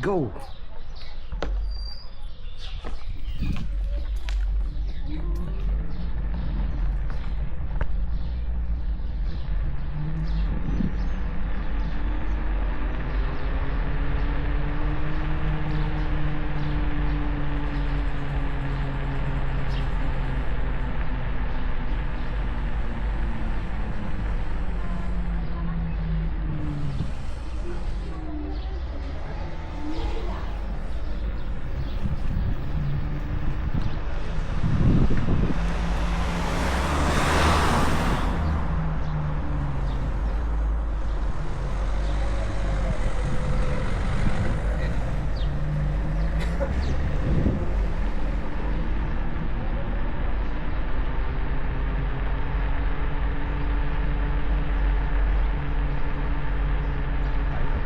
go.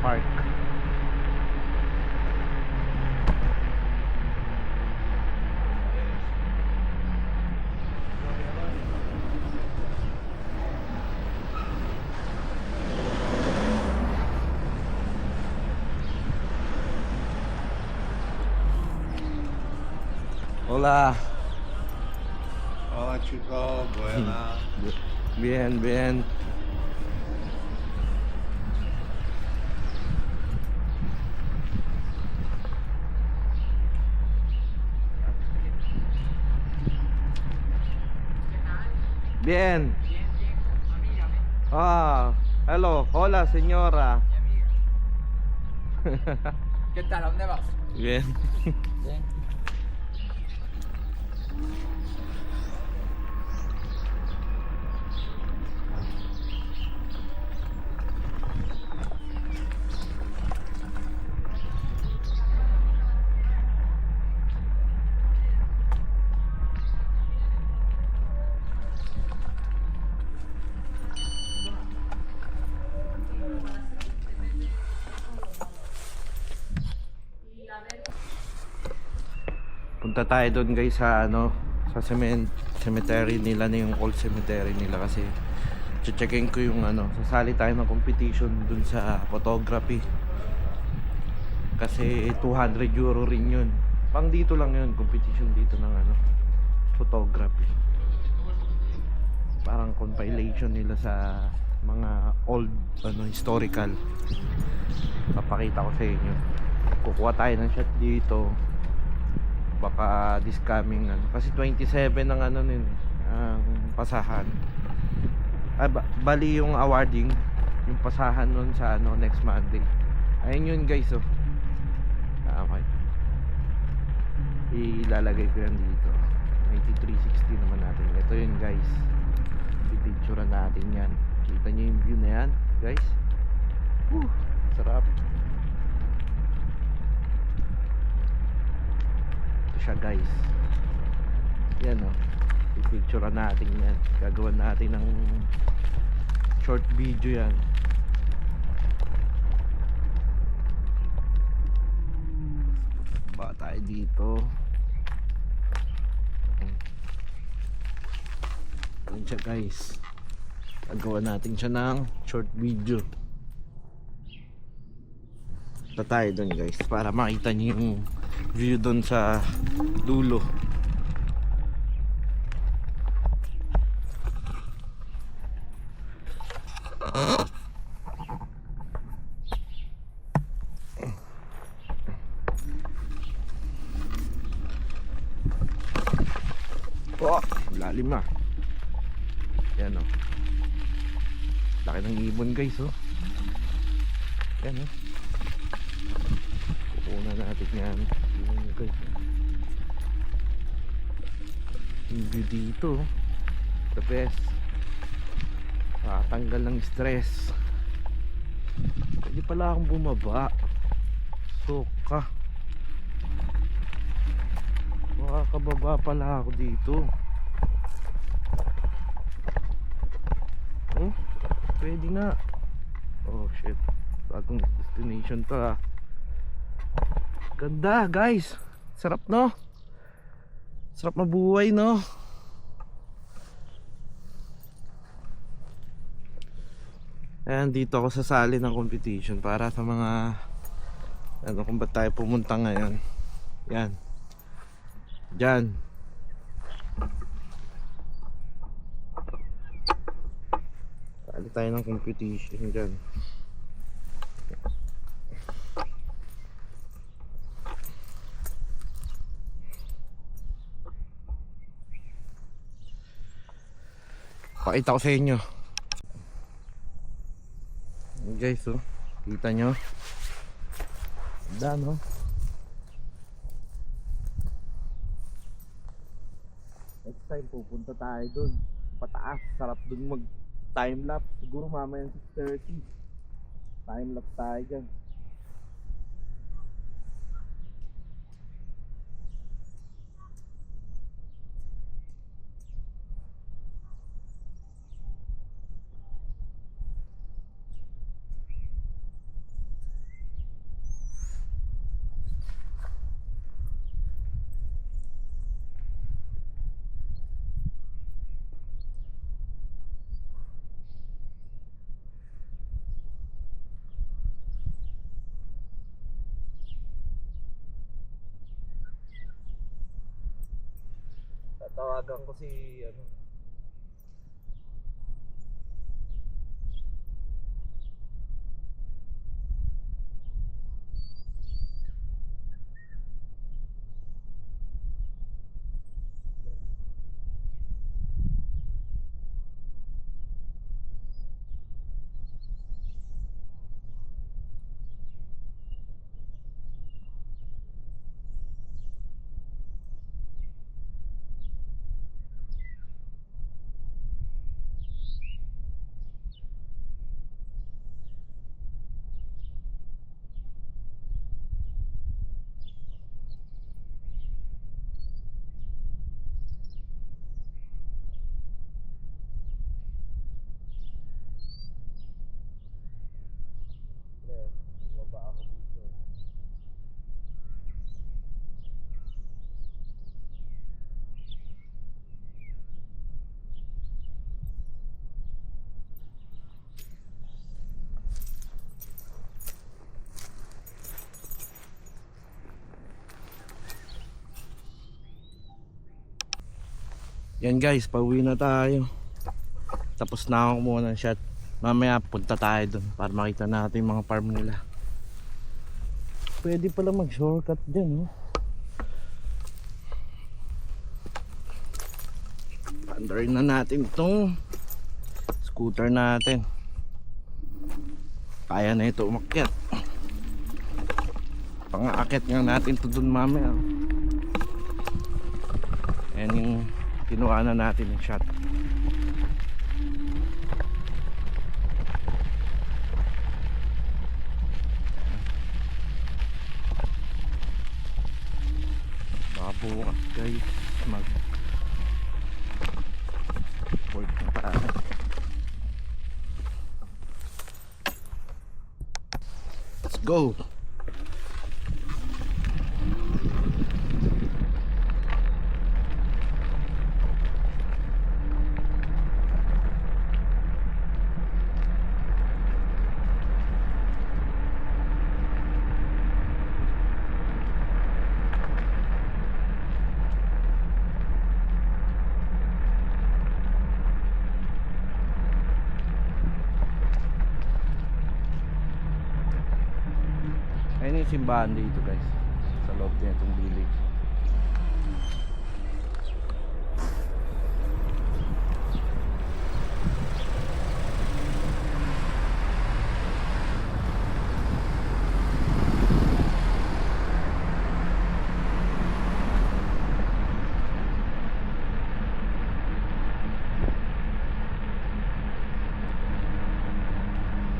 Park. Hola. Hola chicos, buenas. Bien, bien. Bien. Ah, hello. Hola, señora. ¿Qué tal? ¿A dónde vas? Bien. Bien. Punta tayo doon guys sa ano, sa cemetery nila na yung old cemetery nila kasi checkin ko yung ano, sasali tayo ng competition doon sa photography. Kasi 200 euro rin yun. Pang dito lang yun, competition dito ng ano, photography. Parang compilation nila sa mga old ano, historical. Papakita ko sa inyo. Kukuha tayo ng shot dito. Baka this coming ano, kasi 27 ang ano nun ang pasahan. Bali yung awarding, yung pasahan nun sa ano next Monday. Ayun yun guys, oh. Okay. Ilalagay ko yan dito. 9360 naman natin. Ito yun guys. Pipicturean natin yan. Kita nyo yung view na yan guys. Woo, sarap. Siya guys, yan o, pipicturean natin yan, gagawin natin ng short video yan. Ba tayo dito, yan siya guys, gagawin natin siya ng short video. Punta tayo dun guys para makita niyo yung view dun sa dulo. Oh, lalim na. Yan o, laki ng ibon guys, oh. Yan o, kukunan natin yan. Yan guys, yung view dito, the best. Tanggal ng stress. Pwede pala akong bumaba. Soka, makakababa pala ako dito. Oh, pwede na. Oh shit, bagong destination to ah. Ganda guys, sarap no, sarap mabuhay no. Ayan, dito ako sasali ng competition para sa mga Ano kung ba't tayo pumunta ngayon? Yan. Diyan. Sali tayo ng competition dyan. Pakita ko sa inyo. Ayan guys, oh. Kita nyo? Ganda, no? Next time pupunta tayo dun. Pataas, sarap dun mag time lapse. Siguro mamaya 6:30. Time lapse tayo dyan. Tatawagan ko si ano. Baba ako dito. Yan guys, pauwi na tayo. Tapos na ako kumuha ng shot. Mamaya punta tayo dun para makita natin yung mga farm nila. Pwede pala mag shortcut dyan, oh. Pandarin na natin itong scooter natin. Kaya na ito umakyat. Pang-aakyat nga natin ito dun mamaya. Ayan yung kinuha na natin ng shot. Bukas guys mag work na tayo. Let's go. Ayun yung simbahan dito guys, sa loob na itong village.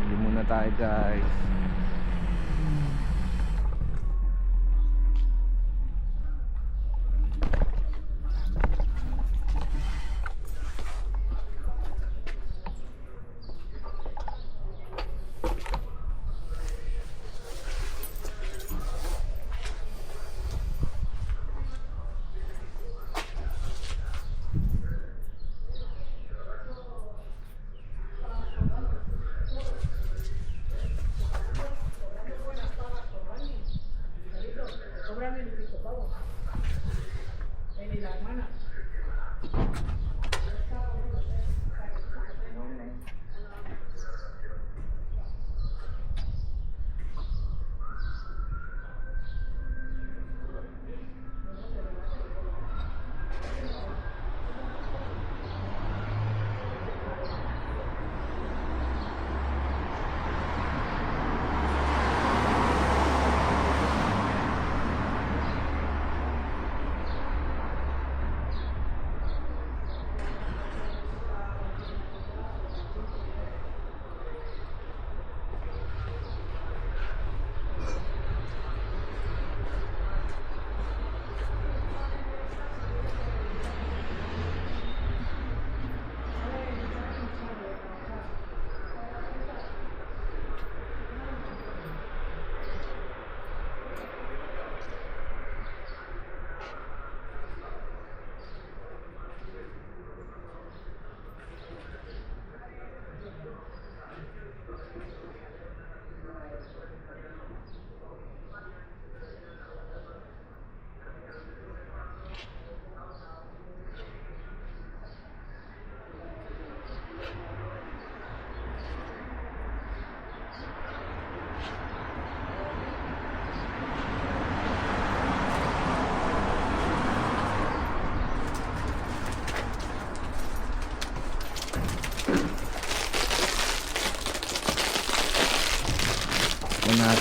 Hindi muna tayo guys.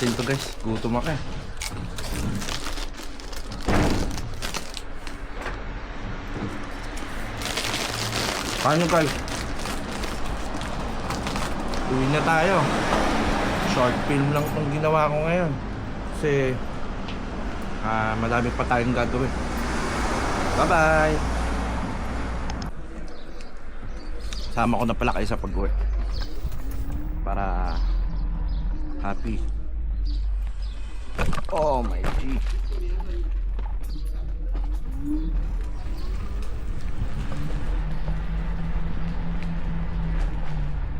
natin to guys. Gutom ako eh. Paano guys? Uwi na tayo. Short film lang itong ginawa ko ngayon. Kasi madami pa tayong gagawin. Bye bye. Sama ko na pala kayo sa pag-work para happy. Oh my G.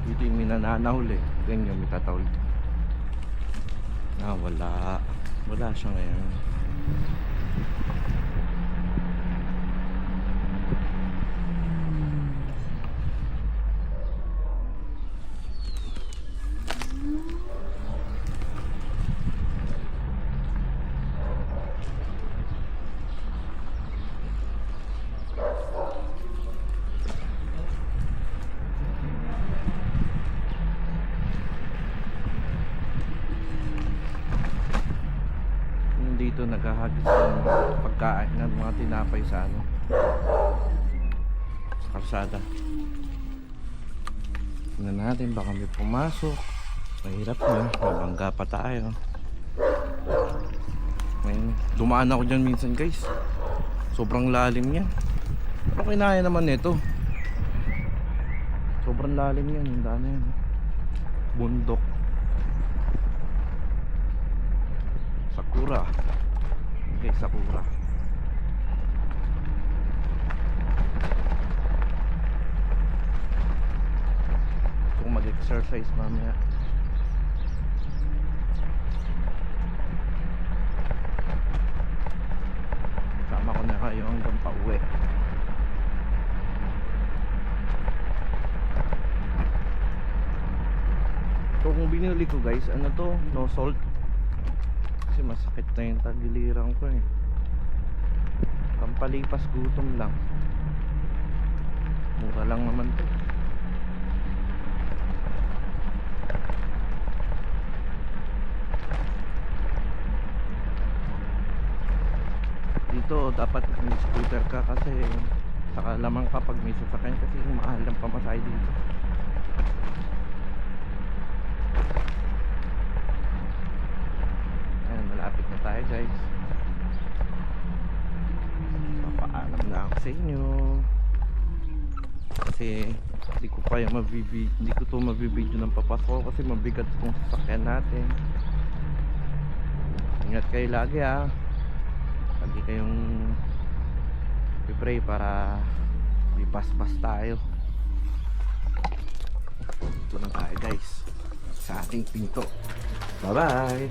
Dito yung minananahol eh. Ganyan may tatawid. Wala siya ngayon. Dito naghahagis ng pagkain ng mga tinapay sa sa kalsada. Tingnan natin baka may pumasok. Mahirap na, mabangga pa tayo. Dumaan ako dyan minsan guys. Sobrang lalim yan. Pero kinaya naman nito. Sobrang lalim yan, yung daan na yan. Bundok. Sakura. Okay, Sakura. Kung mag-exercise mamaya. Sama ko na kayo hanggang pauwi. So kung binili ko guys, ano to? No salt. Kasi masakit na yung tagiliran ko eh. Pampalipas gutom lang. Mura lang naman to. Dito dapat may scooter ka kasi saka lamang kapag may sasakyan kasi mahal ang pamasahe dito. Malapit na tayo guys. Papaalam na ako sa inyo. Kasi hindi ko to mabibidyo ng papasok kasi mabigat itong sasakyan natin. Ingat kayo lagi ha. Lagi kayong pipray para di bas-bas tayo. Ito lang tayo guys sa ating pinto. Bye bye.